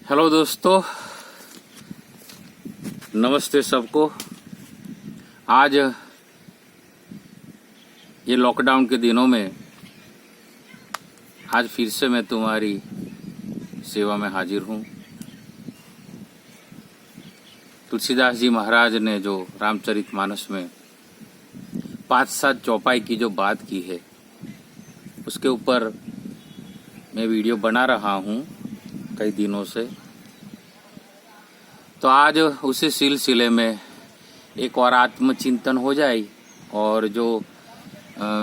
Hello दोस्तों, नमस्ते सबको। आज ये लॉकडाउन के दिनों में आज फिर से मैं तुम्हारी सेवा में हाजिर हूँ। तुलसीदास जी महाराज ने जो रामचरितमानस में 5-7 चौपाई की जो बात की है, उसके ऊपर मैं वीडियो बना रहा हूँ कई दिनों से। तो आज उसी सिलसिले में एक और आत्मचिंतन हो जाए और जो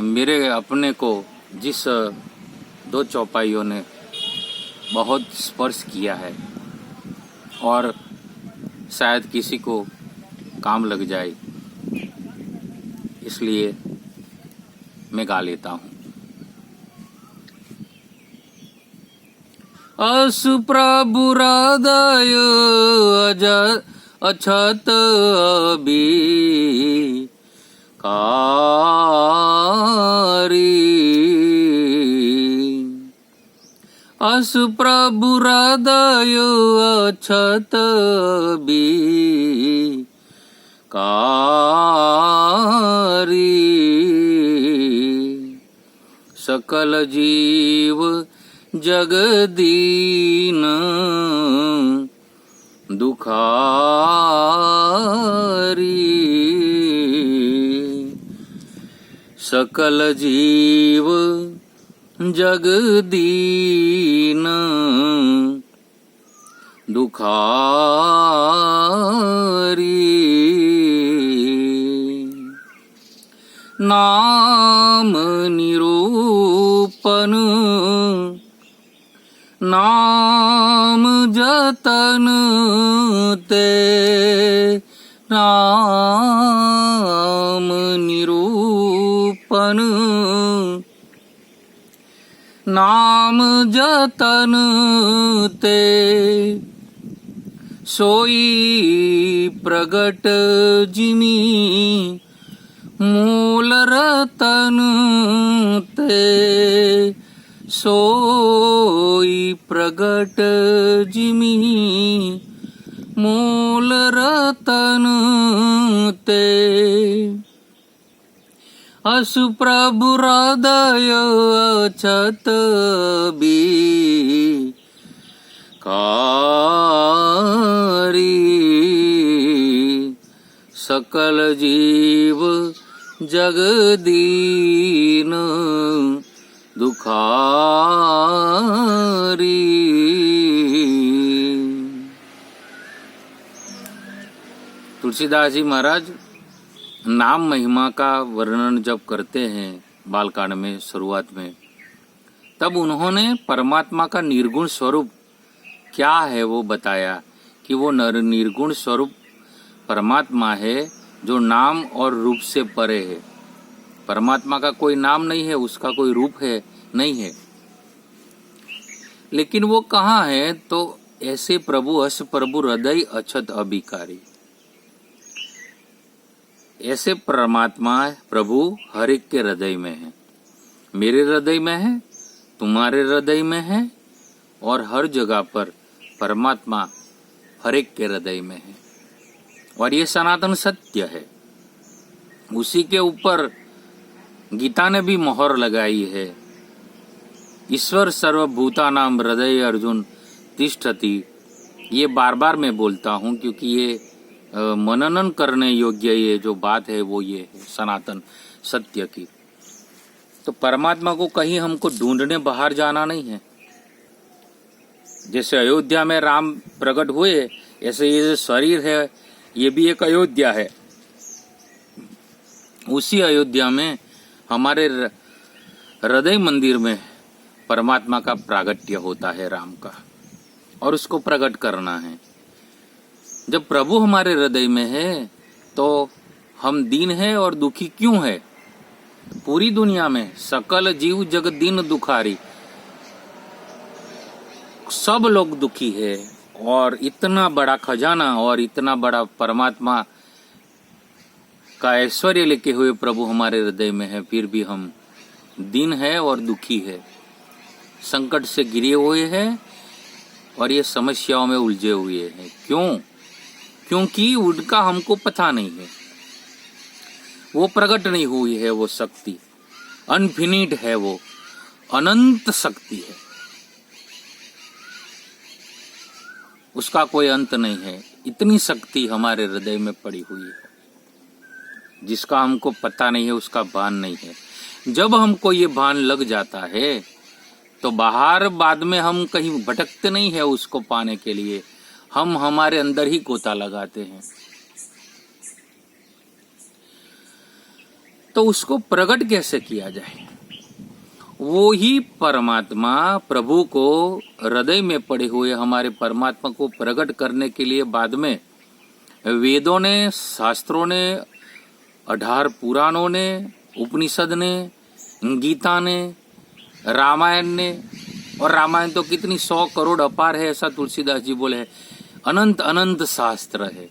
मेरे अपने को जिस 2 चौपाइयों ने बहुत स्पर्श किया है और शायद किसी को काम लग जाए, इसलिए मैं गा लेता हूँ। असु प्रभु हृदय अछत अभी कारी, असु प्रभु हृदय अछत अभी कारी, सकल जीव जगदीन दुखारी, सकल जीव जगदीन दुखारी, नाम निरूपण नाम जतन ते, नाम निरूपण नाम जतन ते, सोई प्रगट जिमी मूल रतन ते, सोई प्रगट जिमी मूल रतन ते, असु प्रभु हृदय अछत भी कारी, सकल जीव जगदीन दुखारी। तुलसीदास जी महाराज नाम महिमा का वर्णन जब करते हैं बालकांड में शुरुआत में, तब उन्होंने परमात्मा का निर्गुण स्वरूप क्या है वो बताया कि वो निर्गुण स्वरूप परमात्मा है जो नाम और रूप से परे है। परमात्मा का कोई नाम नहीं है, उसका कोई रूप है नहीं है, लेकिन वो कहाँ है? तो ऐसे प्रभु अस प्रभु हृदय अछत अभिकारी, ऐसे परमात्मा प्रभु हर एक के हृदय में है। मेरे हृदय में है, तुम्हारे हृदय में है, और हर जगह पर परमात्मा हर एक के हृदय में है। और ये सनातन सत्य है। उसी के ऊपर गीता ने भी मोहर लगाई है। ईश्वर सर्वभूतानां हृदय अर्जुन तिष्ठति। ये बार बार मैं बोलता हूँ क्योंकि ये मननन करने योग्य ये जो बात है वो ये है सनातन सत्य की। तो परमात्मा को कहीं हमको ढूंढने बाहर जाना नहीं है। जैसे अयोध्या में राम प्रकट हुए, ऐसे ये जो शरीर है ये भी एक अयोध्या है। उसी अयोध्या में हमारे हृदय मंदिर में परमात्मा का प्रागट्य होता है, राम का, और उसको प्रकट करना है। जब प्रभु हमारे हृदय में है तो हम दीन है और दुखी क्यों है? पूरी दुनिया में सकल जीव जगत दीन दुखारी, सब लोग दुखी है। और इतना बड़ा खजाना और इतना बड़ा परमात्मा का ऐश्वर्य लेके हुए प्रभु हमारे हृदय में है, फिर भी हम दीन है और दुखी है, संकट से घिरे हुए हैं, और ये समस्याओं में उलझे हुए हैं। क्यों? क्योंकि उनका हमको पता नहीं है, वो प्रकट नहीं हुई है, वो शक्ति अनफिनिट है, वो अनंत शक्ति है, उसका कोई अंत नहीं है। इतनी शक्ति हमारे हृदय में पड़ी हुई है, जिसका हमको पता नहीं है, उसका भान नहीं है। जब हमको ये भान लग जाता है तो बाहर बाद में हम कहीं भटकते नहीं है उसको पाने के लिए, हम हमारे अंदर ही गोता लगाते हैं। तो उसको प्रकट कैसे किया जाए? वो ही परमात्मा प्रभु को हृदय में पड़े हुए हमारे परमात्मा को प्रकट करने के लिए बाद में वेदों ने, शास्त्रों ने, 18 पुराणों ने, उपनिषद ने, गीता ने, रामायण ने, और रामायण तो कितनी 100 करोड़ अपार है, ऐसा तुलसीदास जी बोले है। अनंत अनंत शास्त्र है।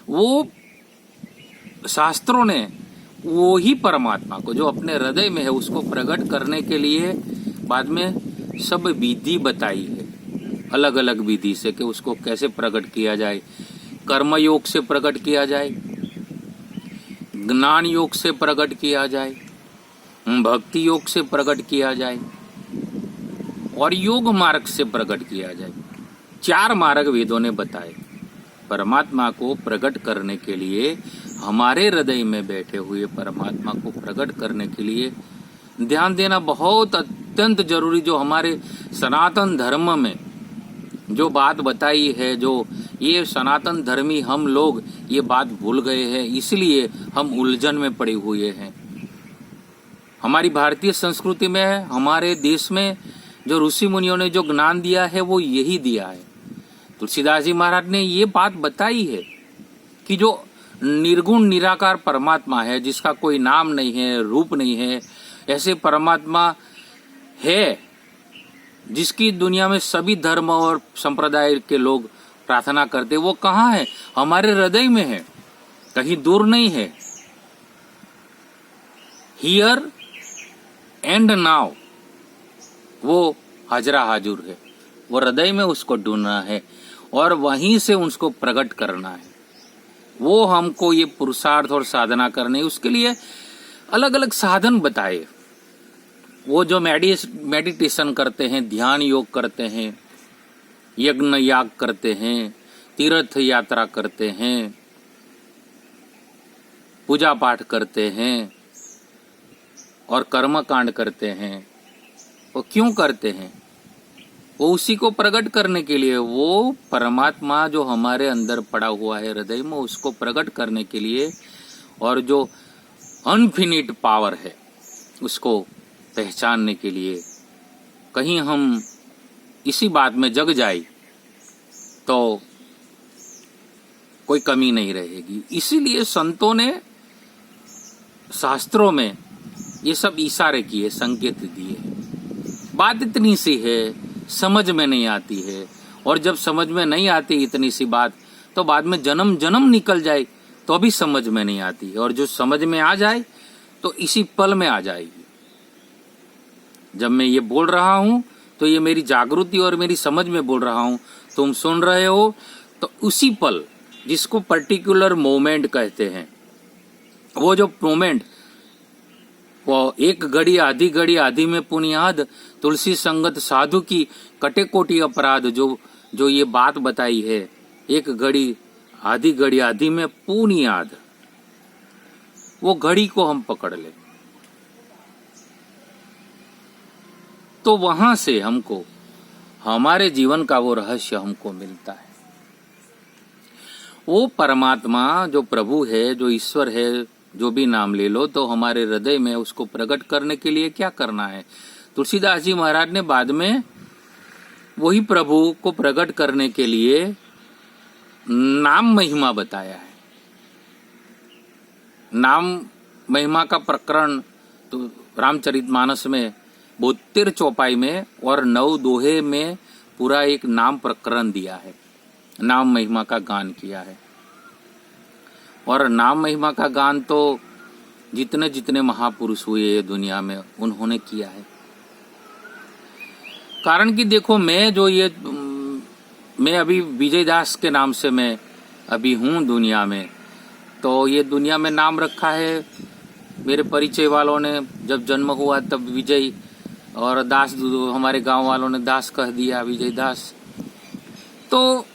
वो शास्त्रों ने वो ही परमात्मा को जो अपने हृदय में है उसको प्रकट करने के लिए बाद में सब विधि बताई है, अलग अलग विधि से, कि उसको कैसे प्रकट किया जाए। कर्म योग से प्रकट किया जाए, ज्ञान योग से प्रकट किया जाए, भक्ति योग से प्रकट किया जाए, और योग मार्ग से प्रकट किया जाए। 4 मार्ग वेदों ने बताए। परमात्मा को प्रकट करने के लिए, हमारे हृदय में बैठे हुए परमात्मा को प्रकट करने के लिए ध्यान देना बहुत अत्यंत जरूरी। जो हमारे सनातन धर्म में जो बात बताई है, जो ये सनातन धर्मी हम लोग ये बात भूल गए हैं, इसलिए हम उलझन में पड़े हुए हैं। हमारी भारतीय संस्कृति में, हमारे देश में जो ऋषि मुनियों ने जो ज्ञान दिया है वो यही दिया है। तुलसीदास जी महाराज ने ये बात बताई है कि जो निर्गुण निराकार परमात्मा है, जिसका कोई नाम नहीं है, रूप नहीं है, ऐसे परमात्मा है जिसकी दुनिया में सभी धर्म और संप्रदाय के लोग प्रार्थना करते, वो कहाँ है? हमारे हृदय में है, कहीं दूर नहीं है। हियर एंड नाउ वो हाजरा हाजुर है, वो हृदय में उसको ढूंढना है और वहीं से उसको प्रकट करना है। वो हमको ये पुरुषार्थ और साधना करने, उसके लिए अलग अलग साधन बताए। वो जो मेडिटेशन करते हैं, ध्यान योग करते हैं, यज्ञ याग करते हैं, तीर्थ यात्रा करते हैं, पूजा पाठ करते हैं और कर्म कांड करते हैं, वो क्यों करते हैं? वो उसी को प्रकट करने के लिए, वो परमात्मा जो हमारे अंदर पड़ा हुआ है हृदय में, उसको प्रकट करने के लिए, और जो अनफिनिट पावर है उसको पहचानने के लिए। कहीं हम इसी बात में जग जाए तो कोई कमी नहीं रहेगी। इसीलिए संतों ने शास्त्रों में ये सब इशारे किए, संकेत दिए। बात इतनी सी है, समझ में नहीं आती है, और जब समझ में नहीं आती इतनी सी बात, तो बाद में जन्म जन्म निकल जाए तो भी समझ में नहीं आती, और जो समझ में आ जाए तो इसी पल में आ जाएगी। जब मैं ये बोल रहा हूं तो ये मेरी जागृति और मेरी समझ में बोल रहा हूं, तुम सुन रहे हो, तो उसी पल, जिसको पर्टिकुलर मोमेंट कहते हैं, वो जो मोमेंट, वो एक घड़ी आधी में पुनियाद, तुलसी संगत साधु की कटे कोटि अपराध, जो ये बात बताई है, एक घड़ी आधी में पुनियाद, वो घड़ी को हम पकड़ ले तो वहां से हमको हमारे जीवन का वो रहस्य हमको मिलता है। वो परमात्मा जो प्रभु है, जो ईश्वर है, जो भी नाम ले लो, तो हमारे हृदय में उसको प्रकट करने के लिए क्या करना है? तुलसीदास जी महाराज ने बाद में वही प्रभु को प्रकट करने के लिए नाम महिमा बताया है। नाम महिमा का प्रकरण तो रामचरितमानस में 72 चौपाई में और 9 दोहे में पूरा एक नाम प्रकरण दिया है, नाम महिमा का गान किया है। और नाम महिमा का गान तो जितने जितने महापुरुष हुए दुनिया में, उन्होंने किया है। कारण कि देखो, मैं जो ये मैं अभी विजय दास के नाम से मैं अभी हूँ दुनिया में। तो ये दुनिया में नाम रखा है मेरे परिचय वालों ने, जब जन्म हुआ तब विजय, और दास हमारे गांव वालों ने दास कह दिया, विजय दास। तो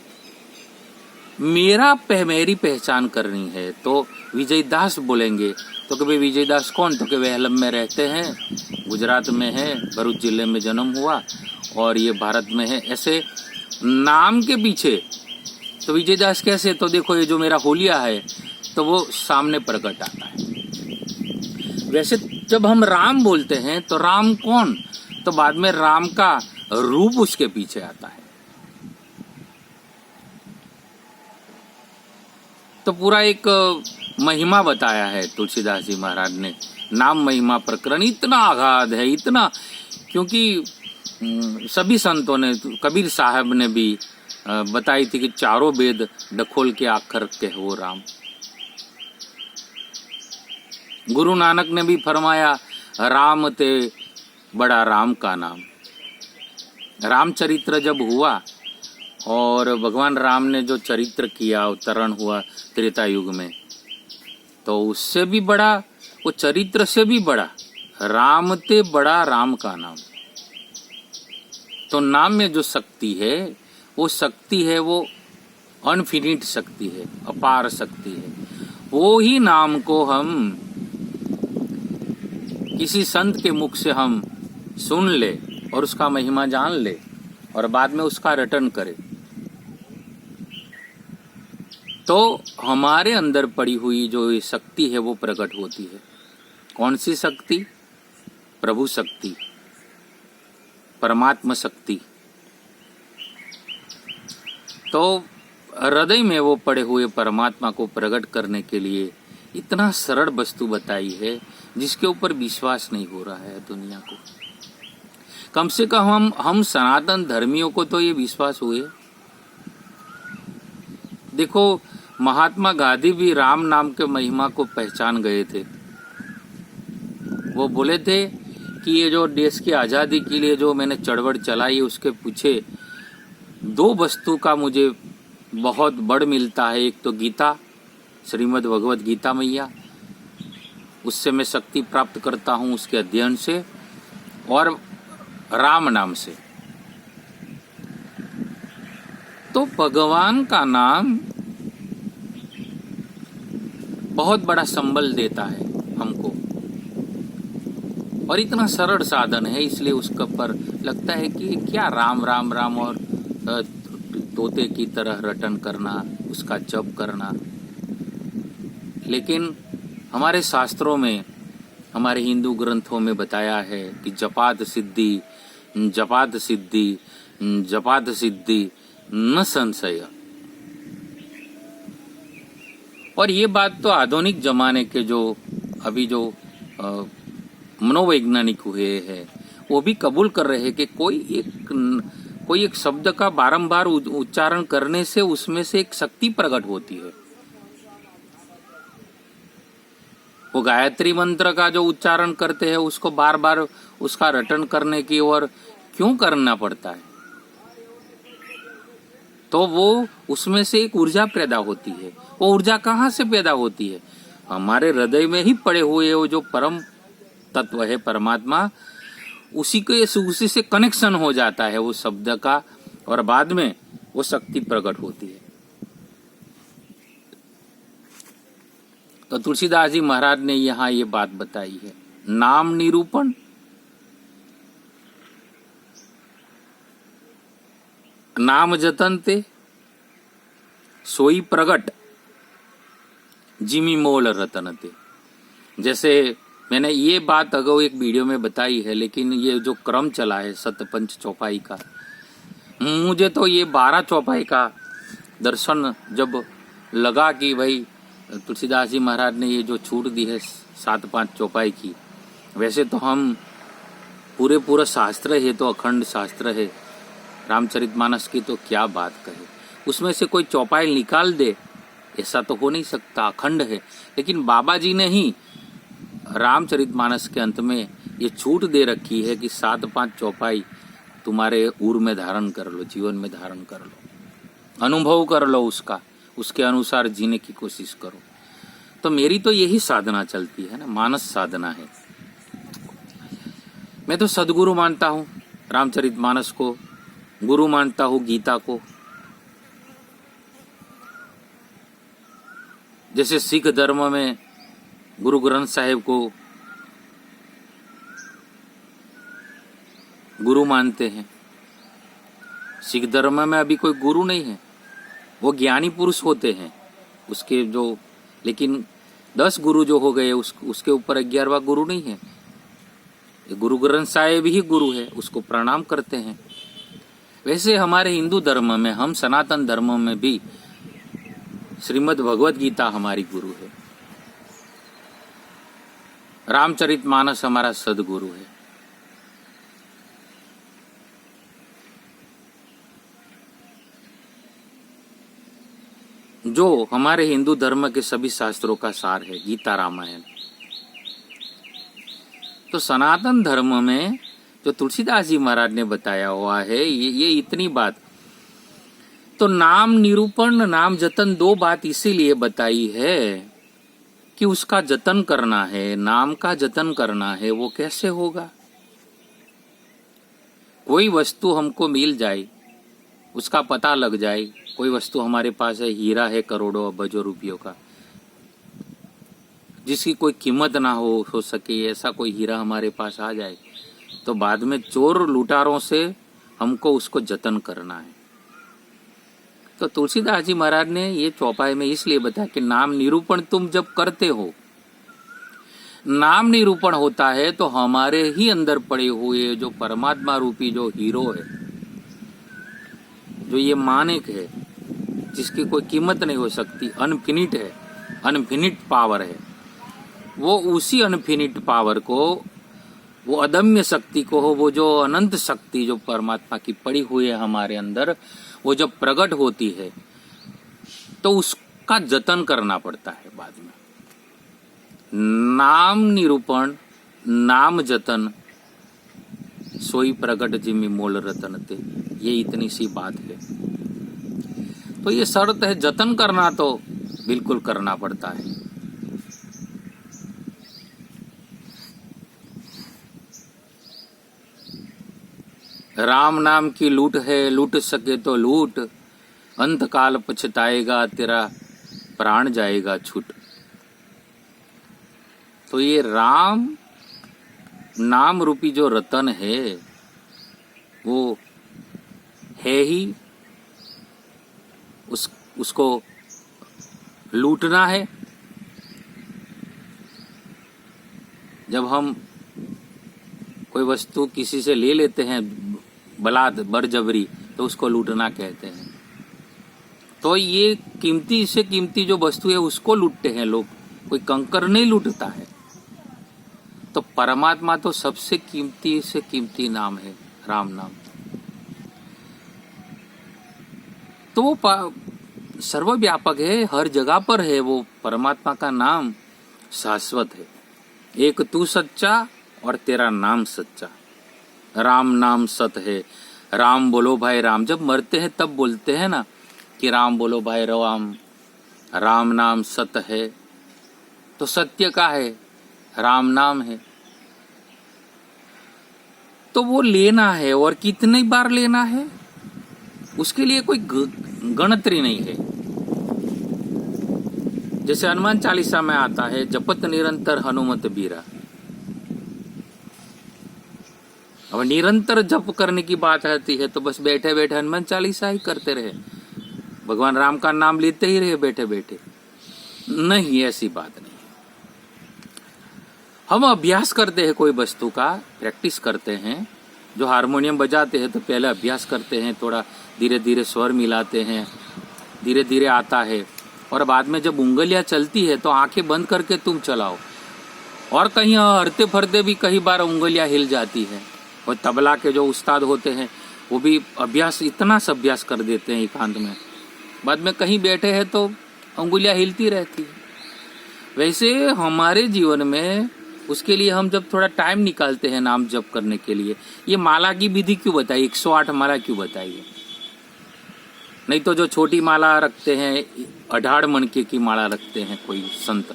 मेरी पहचान करनी है तो विजय दास बोलेंगे। तो कभी विजय दास कौन? तो कि वेहलम में रहते हैं, गुजरात में है, भरूच जिले में जन्म हुआ और ये भारत में है। ऐसे नाम के पीछे तो विजय दास कैसे? तो देखो ये जो मेरा होलिया है तो वो सामने प्रकट आता है। वैसे जब हम राम बोलते हैं तो राम कौन? तो बाद में राम का रूप उसके पीछे आता है। तो पूरा एक महिमा बताया है तुलसीदास जी महाराज ने। नाम महिमा प्रकरण इतना अगाध है, इतना, क्योंकि सभी संतों ने, कबीर साहब ने भी बताई थी कि चारों वेद डखोल के आखर के हो राम। गुरु नानक ने भी फरमाया राम ते बड़ा राम का नाम। रामचरित्र जब हुआ और भगवान राम ने जो चरित्र किया, अवतरण हुआ त्रेता युग में, तो उससे भी बड़ा, वो चरित्र से भी बड़ा, राम ते बड़ा राम का नाम। तो नाम में जो शक्ति है वो शक्ति है, वो अनफिनिट शक्ति है, अपार शक्ति है। वो ही नाम को हम किसी संत के मुख से हम सुन ले और उसका महिमा जान ले और बाद में उसका रटन करे, तो हमारे अंदर पड़ी हुई जो ये शक्ति है वो प्रकट होती है। कौन सी शक्ति? प्रभु शक्ति, परमात्मा शक्ति। तो हृदय में वो पड़े हुए परमात्मा को प्रकट करने के लिए इतना सरल वस्तु बताई है जिसके ऊपर विश्वास नहीं हो रहा है दुनिया को। कम से कम हम सनातन धर्मियों को तो ये विश्वास हुए। देखो महात्मा गांधी भी राम नाम के महिमा को पहचान गए थे। वो बोले थे कि ये जो देश की आजादी के लिए जो मैंने चढ़वड़ चलाई, उसके पीछे दो वस्तु का मुझे बहुत बड़ मिलता है। एक तो गीता, श्रीमद् भगवत गीता मैया, उससे मैं शक्ति प्राप्त करता हूँ उसके अध्ययन से, और राम नाम से। तो भगवान का नाम बहुत बड़ा संबल देता है हमको, और इतना सरल साधन है, इसलिए उसके पर लगता है कि क्या राम राम राम और तोते की तरह रटन करना, उसका जप करना। लेकिन हमारे शास्त्रों में, हमारे हिंदू ग्रंथों में बताया है कि जपात सिद्धि, जपात सिद्धि, जपात सिद्धि न संशय। और ये बात तो आधुनिक जमाने के जो अभी जो मनोवैज्ञानिक हुए हैं वो भी कबूल कर रहे हैं कि कोई एक शब्द का बारंबार उच्चारण करने से उसमें से एक शक्ति प्रकट होती है। वो गायत्री मंत्र का जो उच्चारण करते हैं उसको बार बार उसका रटन करने की ओर क्यों करना पड़ता है? तो वो उसमें से एक ऊर्जा पैदा होती है। वो ऊर्जा कहाँ से पैदा होती है? हमारे हृदय में ही पड़े हुए वो जो परम तत्व है परमात्मा, उसी से कनेक्शन हो जाता है वो शब्द का, और बाद में वो शक्ति प्रकट होती है। तो तुलसीदास जी महाराज ने यहाँ ये बात बताई है। नाम निरूपण, नाम जतन ते सोई प्रगट, जिमी मोल रतन ते। जैसे मैंने ये बात अगो एक वीडियो में बताई है, लेकिन ये जो क्रम चला है सतपंच चौपाई का, मुझे तो ये 12 चौपाई का दर्शन जब लगा कि भाई तुलसीदास जी महाराज ने ये जो छूट दी है 7-5 चौपाई की, वैसे तो हम पूरा शास्त्र है, तो अखंड शास्त्र है, रामचरितमानस की तो क्या बात कहे, उसमें से कोई चौपाई निकाल दे ऐसा तो हो नहीं सकता, अखंड है। लेकिन बाबा जी ने ही रामचरितमानस के अंत में ये छूट दे रखी है कि 7-5 चौपाई तुम्हारे उर में धारण कर लो, जीवन में धारण कर लो। अनुभव कर लो उसका, उसके अनुसार जीने की कोशिश करो। तो मेरी तो यही साधना चलती है ना, मानस साधना है। मैं तो सदगुरु मानता हूँ रामचरितमानस को, गुरु मानता हूँ गीता को। जैसे सिख धर्म में गुरु ग्रंथ साहिब को गुरु मानते हैं। सिख धर्म में अभी कोई गुरु नहीं है, वो ज्ञानी पुरुष होते हैं उसके जो, लेकिन 10 गुरु जो हो गए उसके ऊपर 11वां गुरु नहीं है। गुरु ग्रंथ साहिब ही गुरु है, उसको प्रणाम करते हैं। वैसे हमारे हिंदू धर्म में, हम सनातन धर्म में भी श्रीमद् भगवत गीता हमारी गुरु है, रामचरितमानस हमारा सदगुरु है। जो हमारे हिंदू धर्म के सभी शास्त्रों का सार है, गीता रामायण। तो सनातन धर्म में जो तुलसीदास जी महाराज ने बताया हुआ है, ये इतनी बात। तो नाम निरूपण, नाम जतन, 2 बात इसीलिए बताई है कि उसका जतन करना है, नाम का जतन करना है। वो कैसे होगा? कोई वस्तु हमको मिल जाए, उसका पता लग जाए, कोई वस्तु हमारे पास है, हीरा है करोड़ों अरबों रुपयों का, जिसकी कोई कीमत ना हो सके, ऐसा कोई हीरा हमारे पास आ जाए, तो बाद में चोर लुटारों से हमको उसको जतन करना है। तो तुलसीदास जी महाराज ने ये चौपाई में इसलिए बताया कि नाम निरूपण तुम जब करते हो, नाम निरूपण होता है तो हमारे ही अंदर पड़े हुए जो परमात्मा रूपी जो हीरो है, जो ये मानिक है, जिसकी कोई कीमत नहीं हो सकती, अनफिनिट है, अनफिनिट पावर है, वो उसी अनफिनिट पावर को, वो अदम्य शक्ति को, वो जो अनंत शक्ति जो परमात्मा की पड़ी हुई है हमारे अंदर, वो जब प्रकट होती है तो उसका जतन करना पड़ता है बाद में। नाम निरूपण, नाम जतन, सोई प्रगट जिमि मोल रतन ते, ये इतनी सी बात है। तो ये शर्त है, जतन करना तो बिल्कुल करना पड़ता है। राम नाम की लूट है, लूट सके तो लूट, अंत काल पछताएगा तेरा प्राण जाएगा छूट। तो ये राम नाम रूपी जो रतन है, वो है ही, उसको लूटना है। जब हम कोई वस्तु किसी से ले लेते हैं बलात् बरजबरी, तो उसको लूटना कहते हैं। तो ये कीमती से कीमती जो वस्तु है उसको लूटते हैं लोग, कोई कंकर नहीं लूटता है। तो परमात्मा तो सबसे कीमती से कीमती नाम है, राम नाम। तो वो सर्वव्यापक है, हर जगह पर है। वो परमात्मा का नाम शाश्वत है। एक तू सच्चा और तेरा नाम सच्चा, राम नाम सत है। राम बोलो भाई राम, जब मरते हैं तब बोलते हैं ना कि राम बोलो भाई राम, राम नाम सत है। तो सत्य का है, राम नाम है। तो वो लेना है, और कितनी बार लेना है उसके लिए कोई गणतरी नहीं है। जैसे हनुमान चालीसा में आता है, जपत निरंतर हनुमत बीरा। अब निरंतर जप करने की बात आती है तो बस बैठे बैठे हनुमान चालीसा ही करते रहे, भगवान राम का नाम लेते ही रहे बैठे बैठे। नहीं, ऐसी बात नहीं। हम अभ्यास करते हैं, कोई वस्तु का प्रैक्टिस करते हैं। जो हारमोनियम बजाते हैं तो पहले अभ्यास करते हैं, थोड़ा धीरे धीरे स्वर मिलाते हैं, धीरे धीरे आता है। और बाद में जब उंगलियां चलती है तो आंखें बंद करके तुम चलाओ। और कहीं हरते फरते भी कई बार उंगलियां हिल जाती है। और तबला के जो उस्ताद होते हैं वो भी अभ्यास, इतना सा अभ्यास कर देते हैं एकांत में, बाद में कहीं बैठे हैं तो उंगलियां हिलती रहती है। वैसे हमारे जीवन में उसके लिए हम जब थोड़ा टाइम निकालते हैं नाम जप करने के लिए, ये माला की विधि क्यों बताई, 108 माला क्यों बताई है? नहीं तो जो छोटी माला रखते हैं, 18 मनके की माला रखते हैं कोई संत,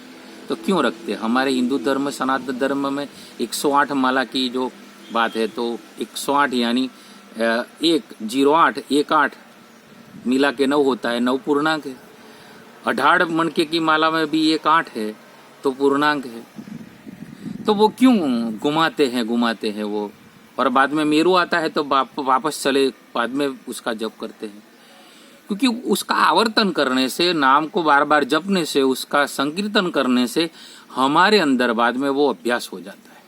तो क्यों रखते हैं? हमारे हिंदू धर्म, सनातन धर्म में 108 माला की जो बात है, तो 108 यानी 108 मिला के 9 होता है, 9 पूर्णांक है। 18 मनके की माला में भी 1 8 है, तो पूर्णांक है। तो वो क्यों घुमाते हैं वो, और बाद में मेरू आता है तो वापस चले बाद में उसका जप करते हैं। क्योंकि उसका आवर्तन करने से, नाम को बार बार जपने से, उसका संकीर्तन करने से हमारे अंदर बाद में वो अभ्यास हो जाता है।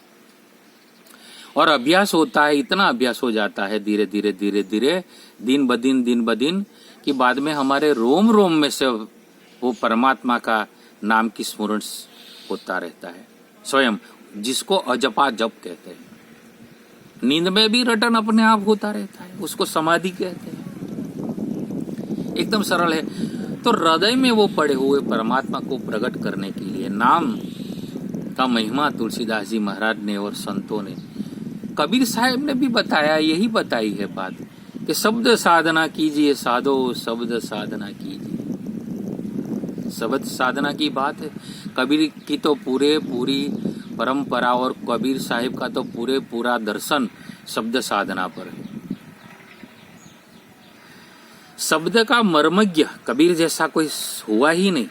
और अभ्यास होता है, इतना अभ्यास हो जाता है धीरे धीरे दिन ब दिन कि बाद में हमारे रोम रोम में से वो परमात्मा का नाम की स्मरण होता रहता है स्वयं, जिसको अजपा जप कहते हैं। नींद में भी रटन अपने आप होता रहता है, उसको समाधि कहते हैं। एकदम सरल है। तो हृदय में वो पड़े हुए परमात्मा को प्रकट करने के लिए नाम का महिमा तुलसीदास जी महाराज ने और संतों ने, कबीर साहब ने भी बताया, यही बताई है बात कि शब्द साधना कीजिए साधो, शब्द साधना कीजिए। शब्द साधना की बात है। कबीर की तो पूरी परंपरा और कबीर साहिब का तो पूरा दर्शन शब्द साधना पर है। शब्द का मर्मज्ञ कबीर जैसा कोई हुआ ही नहीं।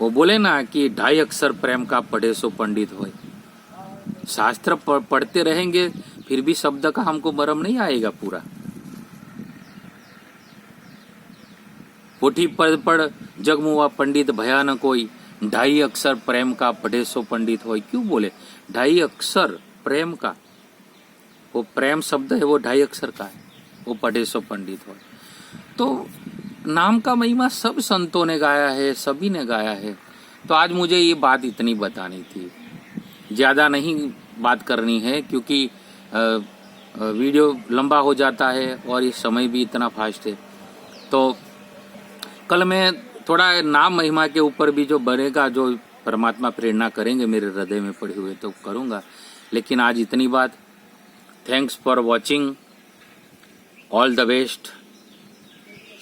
वो बोले ना कि 2.5 अक्षर प्रेम का पढ़े सो पंडित होए। शास्त्र पढ़ते रहेंगे फिर भी शब्द का हमको मर्म नहीं आएगा पूरा। पोथी पढ़ जगमुआ पंडित भयान कोई, 2.5 अक्षर प्रेम का पढ़े सो पंडित होए। क्यों बोले 2.5 अक्षर प्रेम का? वो प्रेम शब्द है, वो 2.5 अक्षर का है, वो पढ़े सो पंडित होए। तो नाम का महिमा सब संतों ने गाया है, सभी ने गाया है। तो आज मुझे ये बात इतनी बतानी थी, ज्यादा नहीं बात करनी है, क्योंकि वीडियो लंबा हो जाता है और ये समय भी इतना फास्ट है। तो कल मैं थोड़ा नाम महिमा के ऊपर भी जो बनेगा, जो परमात्मा प्रेरणा करेंगे मेरे हृदय में पड़े हुए, तो करूँगा। लेकिन आज इतनी बात। Thanks for watching. All the best.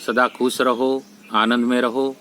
सदा खुश रहो, आनंद में रहो।